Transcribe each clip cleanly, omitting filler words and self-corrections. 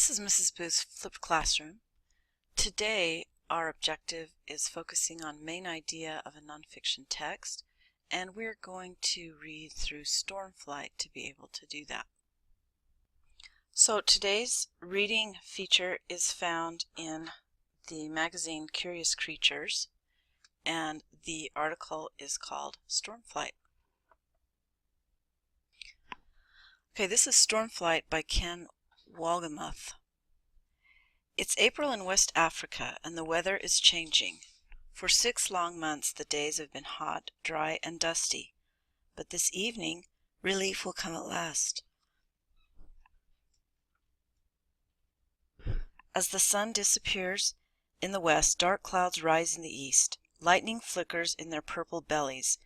This is Mrs. Booth's flipped classroom. Today our objective is focusing on main idea of a nonfiction text, and we're going to read through Stormflight to be able to do that. So today's reading feature is found in the magazine Curious Creatures, and the article is called Stormflight. Okay, this is Stormflight by Ken Walgamuth. It's April in West Africa, and the weather is changing. For 6 long months the days have been hot, dry, and dusty. But this evening, relief will come at last. As the sun disappears in the west, dark clouds rise in the east. Lightning flickers in their purple bellies,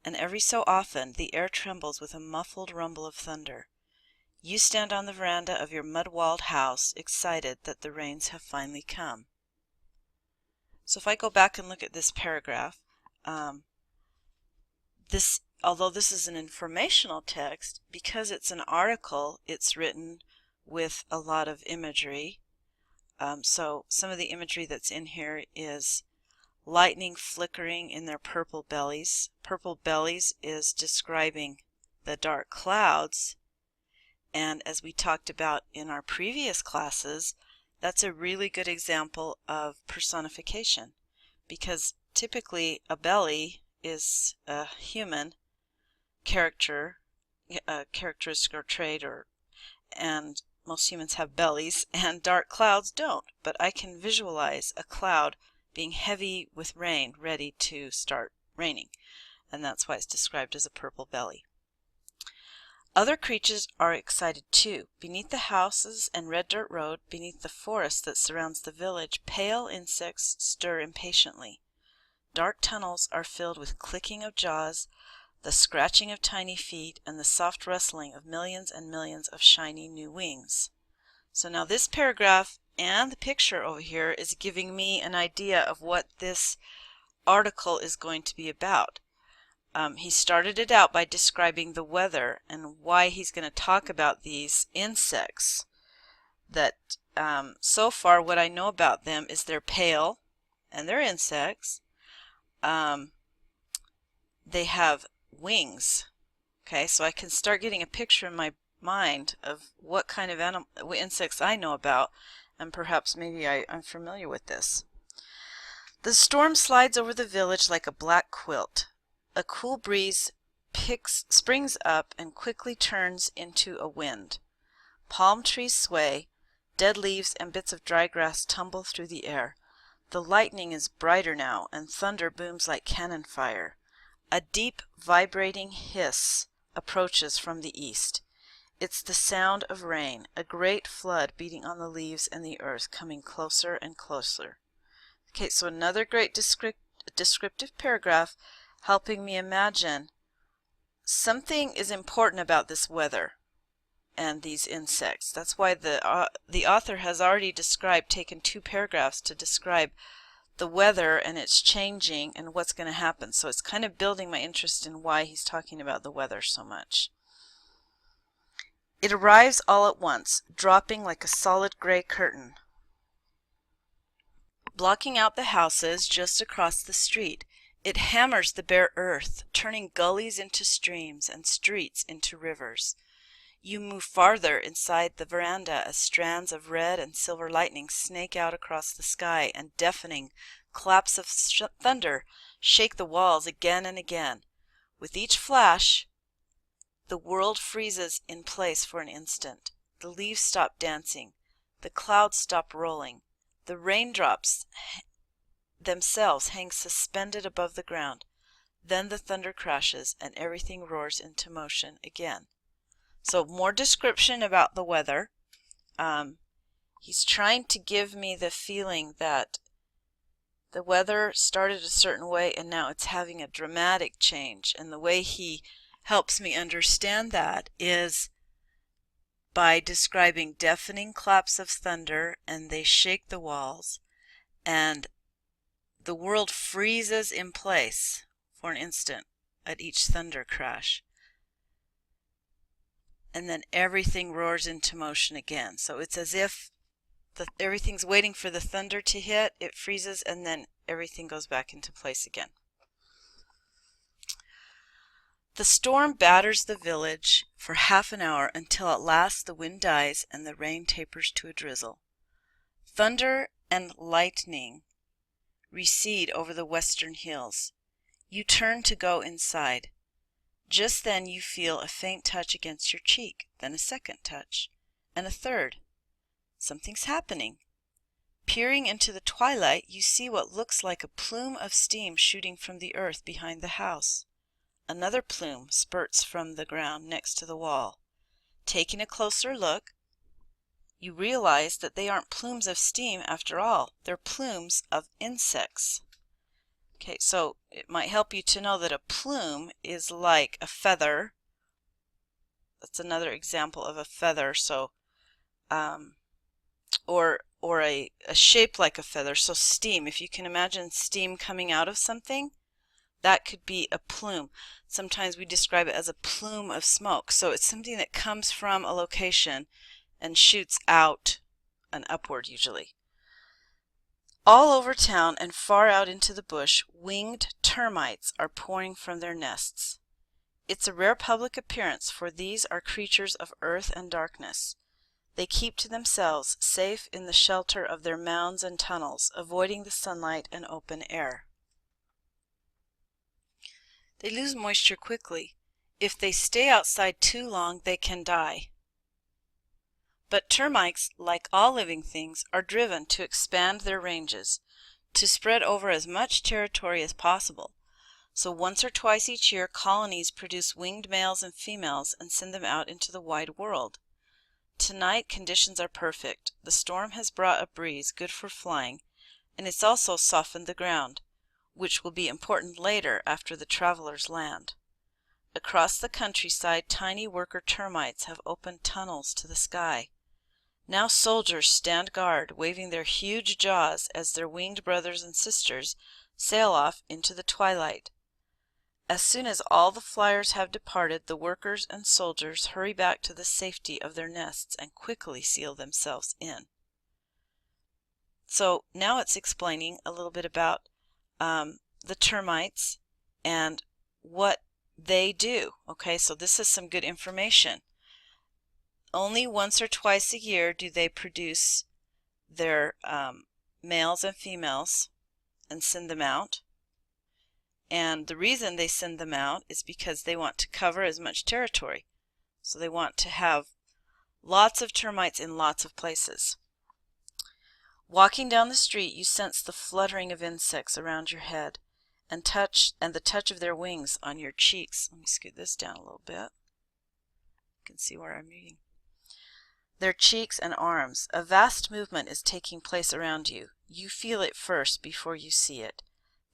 and every so often the air trembles with a muffled rumble of thunder. You stand on the veranda of your mud-walled house, excited that the rains have finally come. So if I go back and look at this paragraph, although this is an informational text, because it's an article, it's written with a lot of imagery. So some of the imagery that's in here is lightning flickering in their purple bellies. Purple bellies is describing the dark clouds. And as we talked about in our previous classes, that's a really good example of personification, because typically a belly is a human character, a characteristic or trait, and most humans have bellies, and dark clouds don't. But I can visualize a cloud being heavy with rain, ready to start raining, and that's why it's described as a purple belly. Other creatures are excited too. Beneath the houses and red dirt road, beneath the forest that surrounds the village, pale insects stir impatiently. Dark tunnels are filled with clicking of jaws, the scratching of tiny feet, and the soft rustling of millions and millions of shiny new wings. So now this paragraph and the picture over here is giving me an idea of what this article is going to be about. He started it out by describing the weather and why he's going to talk about these insects. That so far what I know about them is they're pale and they're insects. They have wings. Okay, so I can start getting a picture in my mind of what kind of insects I know about, and perhaps maybe I'm familiar with this. The storm slides over the village like a black quilt. A cool breeze springs up and quickly turns into a wind. Palm trees sway, dead leaves and bits of dry grass tumble through the air. The lightning is brighter now, and thunder booms like cannon fire. A deep, vibrating hiss approaches from the east. It's the sound of rain, a great flood beating on the leaves and the earth, coming closer and closer. Okay, so another great descriptive paragraph helping me imagine something is important about this weather and these insects. That's why the author has already taken 2 paragraphs to describe the weather and its changing and what's going to happen. So it's kind of building my interest in why he's talking about the weather so much. It arrives all at once, dropping like a solid gray curtain, blocking out the houses just across the street. It hammers the bare earth, turning gullies into streams and streets into rivers. You move farther inside the veranda as strands of red and silver lightning snake out across the sky, and deafening claps of thunder shake the walls again and again. With each flash, the world freezes in place for an instant. The leaves stop dancing. The clouds stop rolling. The raindrops themselves hang suspended above the ground. Then the thunder crashes and everything roars into motion again. So more description about the weather. He's trying to give me the feeling that the weather started a certain way and now it's having a dramatic change, and the way he helps me understand that is by describing deafening claps of thunder, and they shake the walls, and the world freezes in place for an instant at each thunder crash. And then everything roars into motion again. So it's as if everything's waiting for the thunder to hit, it freezes, and then everything goes back into place again. The storm batters the village for half an hour until at last the wind dies and the rain tapers to a drizzle. Thunder and lightning recede over the western hills. You turn to go inside. Just then you feel a faint touch against your cheek, then a second touch, and a third. Something's happening. Peering into the twilight, you see what looks like a plume of steam shooting from the earth behind the house. Another plume spurts from the ground next to the wall. Taking a closer look, you realize that they aren't plumes of steam after all. They're plumes of insects. Okay, so it might help you to know that a plume is like a feather. That's another example of a feather. So, or a shape like a feather. So steam, if you can imagine steam coming out of something, that could be a plume. Sometimes we describe it as a plume of smoke. So it's something that comes from a location and shoots out and upward usually. All over town and far out into the bush, winged termites are pouring from their nests. It's a rare public appearance, for these are creatures of earth and darkness. They keep to themselves, safe in the shelter of their mounds and tunnels, avoiding the sunlight and open air. They lose moisture quickly. If they stay outside too long, they can die. But termites, like all living things, are driven to expand their ranges, to spread over as much territory as possible. So once or twice each year, colonies produce winged males and females and send them out into the wide world. Tonight conditions are perfect. The storm has brought a breeze good for flying, and it's also softened the ground, which will be important later after the travelers land. Across the countryside, tiny worker termites have opened tunnels to the sky. Now soldiers stand guard, waving their huge jaws as their winged brothers and sisters sail off into the twilight. As soon as all the flyers have departed, the workers and soldiers hurry back to the safety of their nests and quickly seal themselves in. So now it's explaining a little bit about the termites and what they do. Okay, so this is some good information. Only once or twice a year do they produce their males and females and send them out. And the reason they send them out is because they want to cover as much territory. So they want to have lots of termites in lots of places. Walking down the street, you sense the fluttering of insects around your head and the touch of their wings on your cheeks. Let me scoot this down a little bit. You can see where I'm reading. Their cheeks and arms. A vast movement is taking place around you. You feel it first before you see it.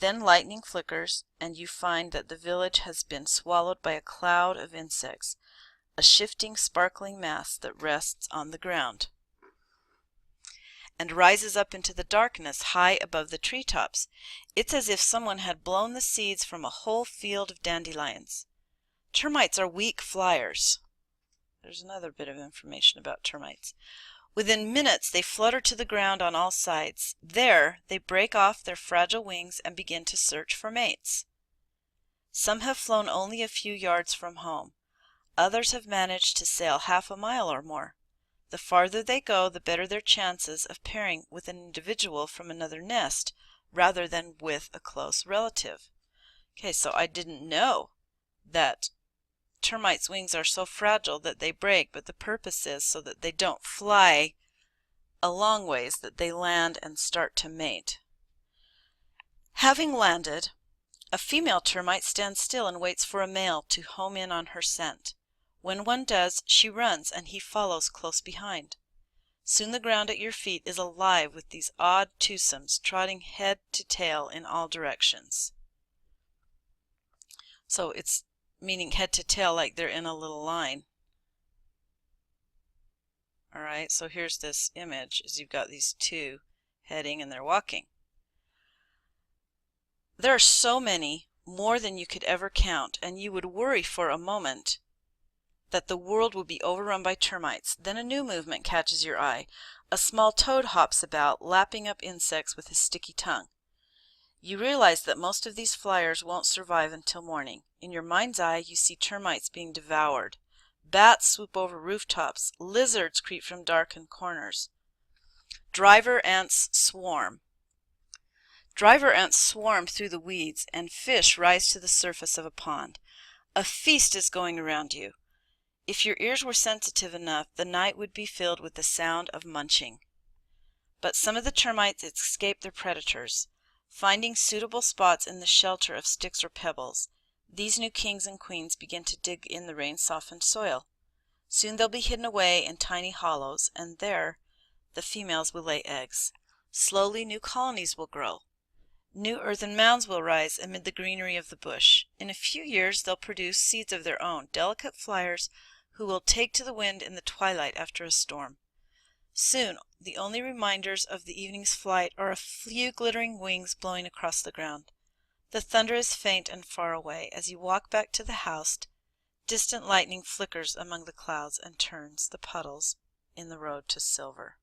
Then lightning flickers, and you find that the village has been swallowed by a cloud of insects, a shifting, sparkling mass that rests on the ground and rises up into the darkness high above the treetops. It's as if someone had blown the seeds from a whole field of dandelions. Termites are weak flyers. There's another bit of information about termites. Within minutes, they flutter to the ground on all sides. There, they break off their fragile wings and begin to search for mates. Some have flown only a few yards from home. Others have managed to sail half a mile or more. The farther they go, the better their chances of pairing with an individual from another nest rather than with a close relative. Okay, so I didn't know that termites' wings are so fragile that they break, but the purpose is so that they don't fly a long ways, that they land and start to mate. Having landed, a female termite stands still and waits for a male to home in on her scent. When one does, she runs and he follows close behind. Soon the ground at your feet is alive with these odd twosomes trotting head to tail in all directions. So it's meaning head to tail, like they're in a little line. Alright, so here's this image, is you've got these two heading and they're walking. There are so many, more than you could ever count, and you would worry for a moment that the world will be overrun by termites. Then a new movement catches your eye. A small toad hops about, lapping up insects with his sticky tongue. You realize that most of these flyers won't survive until morning. In your mind's eye, you see termites being devoured. Bats swoop over rooftops. Lizards creep from darkened corners. Driver ants swarm. Driver ants swarm through the weeds, and fish rise to the surface of a pond. A feast is going around you. If your ears were sensitive enough, the night would be filled with the sound of munching. But some of the termites escape their predators, finding suitable spots in the shelter of sticks or pebbles. These new kings and queens begin to dig in the rain-softened soil. Soon they'll be hidden away in tiny hollows, and there the females will lay eggs. Slowly new colonies will grow. New earthen mounds will rise amid the greenery of the bush. In a few years they'll produce seeds of their own, delicate flyers who will take to the wind in the twilight after a storm. Soon the only reminders of the evening's flight are a few glittering wings blowing across the ground. The thunder is faint and far away. As you walk back to the house, distant lightning flickers among the clouds and turns the puddles in the road to silver.